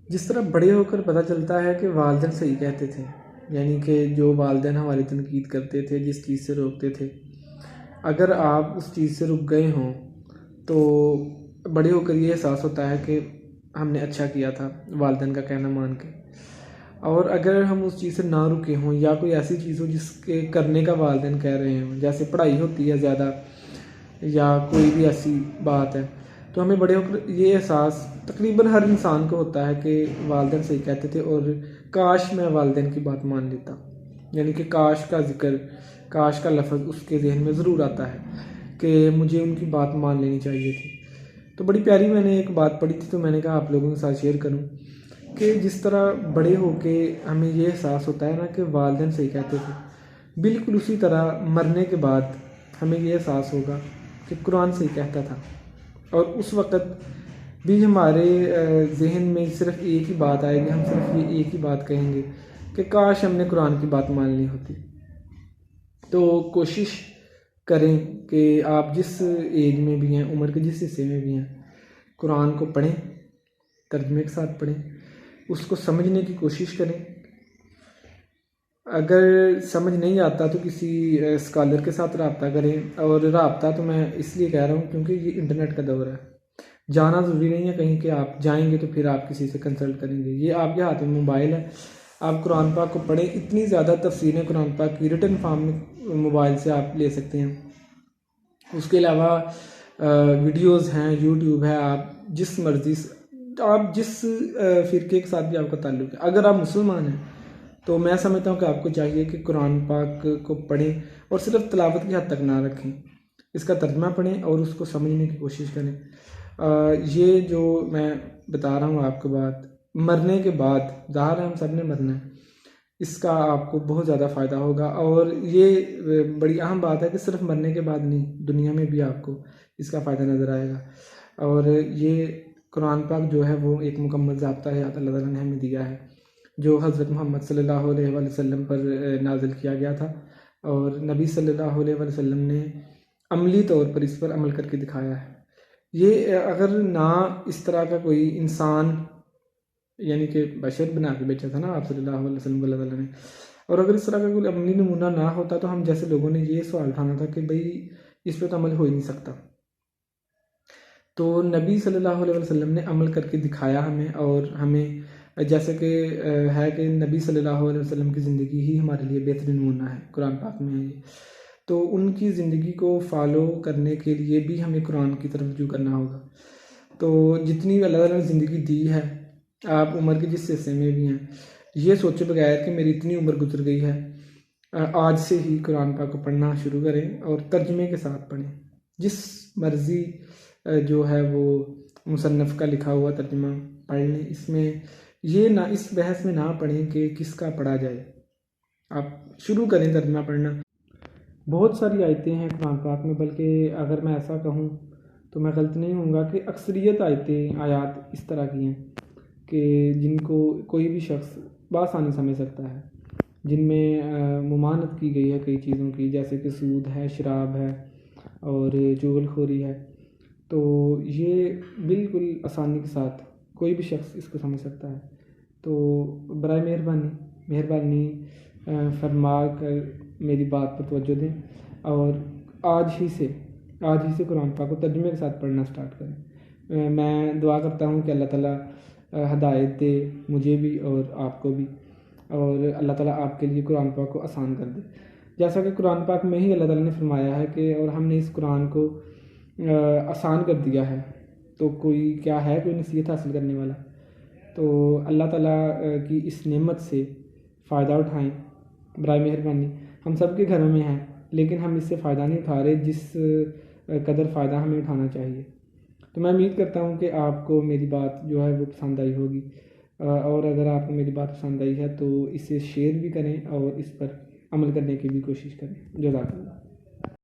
جس طرح بڑے ہو کر پتہ چلتا ہے کہ والدین صحیح کہتے تھے، یعنی کہ جو والدین ہماری تنقید کرتے تھے، جس چیز سے روکتے تھے، اگر آپ اس چیز سے رک گئے ہوں تو بڑے ہو کر یہ احساس ہوتا ہے کہ ہم نے اچھا کیا تھا والدین کا کہنا مان کے۔ اور اگر ہم اس چیز سے نہ رکے ہوں یا کوئی ایسی چیز ہو جس کے کرنے کا والدین کہہ رہے ہوں، جیسے پڑھائی ہوتی ہے زیادہ یا کوئی بھی ایسی بات ہے، تو ہمیں بڑے ہو کر یہ احساس تقریباً ہر انسان کو ہوتا ہے کہ والدین صحیح کہتے تھے اور کاش میں والدین کی بات مان لیتا، یعنی کہ کاش کا ذکر، کاش کا لفظ اس کے ذہن میں ضرور آتا ہے کہ مجھے ان کی بات مان لینی چاہیے تھی۔ تو بڑی پیاری میں نے ایک بات پڑھی تھی، تو میں نے کہا آپ لوگوں کے ساتھ شیئر کروں کہ جس طرح بڑے ہو کے ہمیں یہ احساس ہوتا ہے نا کہ والدین صحیح کہتے تھے، بالکل اسی طرح مرنے کے بعد ہمیں یہ احساس ہوگا کہ قرآن صحیح کہتا تھا، اور اس وقت بھی ہمارے ذہن میں صرف ایک ہی بات آئے گی، ہم صرف یہ ایک ہی بات کہیں گے کہ کاش ہم نے قرآن کی بات مان لی ہوتی۔ تو کوشش کریں کہ آپ جس ایج میں بھی ہیں، عمر کے جس حصے میں بھی ہیں، قرآن کو پڑھیں، ترجمے کے ساتھ پڑھیں، اس کو سمجھنے کی کوشش کریں۔ اگر سمجھ نہیں آتا تو کسی اسکالر کے ساتھ رابطہ کریں، اور رابطہ تو میں اس لیے کہہ رہا ہوں کیونکہ یہ انٹرنیٹ کا دور ہے، جانا ضروری نہیں ہے کہیں کہ آپ جائیں گے تو پھر آپ کسی سے کنسلٹ کریں گے، یہ آپ کے ہاتھ میں موبائل ہے، آپ قرآن پاک کو پڑھیں۔ اتنی زیادہ تفسیریں قرآن پاک کی ریٹن فارم میں موبائل سے آپ لے سکتے ہیں۔ اس کے علاوہ ویڈیوز ہیں، یوٹیوب ہے، آپ جس مرضی سے، آپ جس فرقے کے ساتھ بھی آپ کا تعلق ہے، اگر آپ مسلمان ہیں تو میں سمجھتا ہوں کہ آپ کو چاہیے کہ قرآن پاک کو پڑھیں، اور صرف تلاوت کی حد تک نہ رکھیں، اس کا ترجمہ پڑھیں اور اس کو سمجھنے کی کوشش کریں۔ یہ جو میں بتا رہا ہوں آپ کو بات، مرنے کے بعد ظاہر ہے ہم سب نے مرنا ہے، اس کا آپ کو بہت زیادہ فائدہ ہوگا، اور یہ بڑی اہم بات ہے کہ صرف مرنے کے بعد نہیں، دنیا میں بھی آپ کو اس کا فائدہ نظر آئے گا۔ اور یہ قرآن پاک جو ہے وہ ایک مکمل ضابطہ ہے اللہ تعالیٰ نے ہمیں دیا ہے، جو حضرت محمد صلی اللہ علیہ وآلہ وسلم پر نازل کیا گیا تھا، اور نبی صلی اللہ علیہ وآلہ وسلم نے عملی طور پر اس پر عمل کر کے دکھایا ہے۔ یہ اگر نہ اس طرح کا کوئی انسان، یعنی کہ بشر بنا کے بیچا تھا نا آپ صلی اللہ علیہ وسلم کو اللہ تعالیٰ نے، اور اگر اس طرح کا کوئی عملی نمونہ نہ ہوتا تو ہم جیسے لوگوں نے یہ سوال اٹھانا تھا کہ بھئی اس پہ تو عمل ہو ہی نہیں سکتا۔ تو نبی صلی اللہ علیہ وسلم نے عمل کر کے دکھایا ہمیں، اور ہمیں جیسے کہ ہے کہ نبی صلی اللہ علیہ وسلم کی زندگی ہی ہمارے لیے بہترین نمونہ ہے، قرآن پاک میں ہے یہ، تو ان کی زندگی کو فالو کرنے کے لیے بھی ہمیں قرآن کی طرف رجوع کرنا ہوگا۔ تو جتنی بھی اللہ تعالیٰ نے زندگی دی ہے، آپ عمر کے جس حصے میں بھی ہیں، یہ سوچے بغیر کہ میری اتنی عمر گزر گئی ہے، آج سے ہی قرآن پاک کو پڑھنا شروع کریں اور ترجمے کے ساتھ پڑھیں، جس مرضی جو ہے وہ مصنف کا لکھا ہوا ترجمہ پڑھ لیں، اس میں یہ نہ، اس بحث میں نہ پڑھیں کہ کس کا پڑھا جائے، آپ شروع کریں ترجمہ پڑھنا۔ بہت ساری آیتیں ہیں قرآن پاک میں، بلکہ اگر میں ایسا کہوں تو میں غلط نہیں ہوں گا کہ اکثریت آیات اس طرح کی ہیں کہ جن کو کوئی بھی شخص بآسانی سمجھ سکتا ہے، جن میں ممانعت کی گئی ہے کئی چیزوں کی، جیسے کہ سود ہے، شراب ہے، اور چغل خوری ہے، تو یہ بالکل آسانی کے ساتھ کوئی بھی شخص اس کو سمجھ سکتا ہے۔ تو برائے مہربانی فرما کر میری بات پر توجہ دیں، اور آج ہی سے قرآن پاک کو ترجمے کے ساتھ پڑھنا سٹارٹ کریں۔ میں دعا کرتا ہوں کہ اللہ تعالیٰ ہدایت دے مجھے بھی اور آپ کو بھی، اور اللہ تعالیٰ آپ کے لیے قرآن پاک کو آسان کر دے، جیسا کہ قرآن پاک میں ہی اللہ تعالیٰ نے فرمایا ہے کہ اور ہم نے اس قرآن کو آسان کر دیا ہے، تو کوئی کیا ہے کوئی نصیحت حاصل کرنے والا؟ تو اللہ تعالیٰ کی اس نعمت سے فائدہ اٹھائیں برائے مہربانی۔ ہم سب کے گھروں میں ہیں، لیکن ہم اس سے فائدہ نہیں اٹھا رہے جس قدر فائدہ ہمیں اٹھانا چاہیے۔ تو میں امید کرتا ہوں کہ آپ کو میری بات جو ہے وہ پسند آئی ہوگی، اور اگر آپ کو میری بات پسند آئی ہے تو اسے شیئر بھی کریں اور اس پر عمل کرنے کی بھی کوشش کریں۔ جزاک اللہ۔